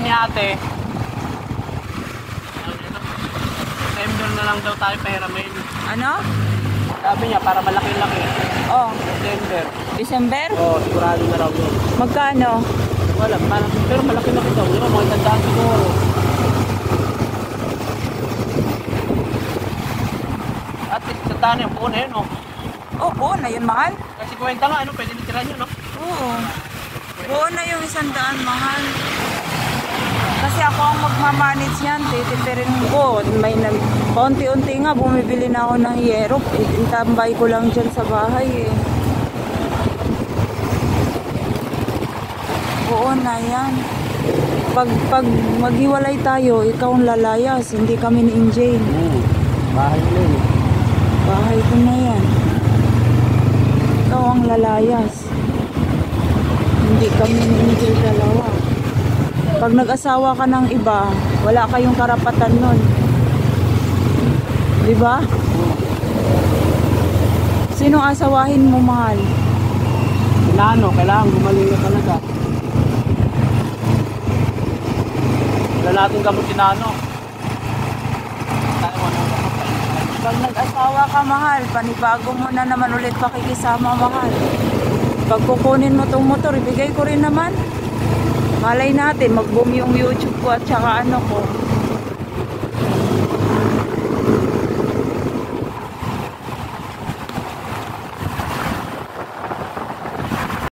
ni ate, September na lang daw tayo pahiramin. Ano? Sabi niya, para malaki-laki. Oh, September. December? Oo, sigurado na raw yun. Magkano? Wala, parang, pero malaki-laki daw. Yun, mga tandaan siguro. At least, sa tani, ang puno yun, oh. Oh, buo na yun, mahal. Kasi kwenta nga, ano, pwede nitirahan yun, no? Oo. Buo na yung 100, mahal. Kasi ako ang magmamanage yan, titipirin ko. May paunti-unti nga, bumibili na ako ng yero. Itambay ko lang dyan sa bahay eh. Oo na yan. Pag maghiwalay tayo, ikaw ang lalayas, hindi kami ni Injane. Bahay nila yun. Bahay ko na yan. Ikaw ang lalayas. Hindi kami ni Injane dalawa. Pag nag-asawa ka ng iba, wala kayong karapatan nun. Di ba? Sinong asawahin mo, mahal? Sinano, kailangan gumaling na talaga. Wala natin gamot sinano. Tayo mo nang gamot. Pag nag-asawa ka, mahal, panibago mo na naman ulit pakikisama, mahal. Pag kukunin mo tong motor, ibigay ko rin naman. Malay natin, mag-boom yung YouTube ko at saka ano ko.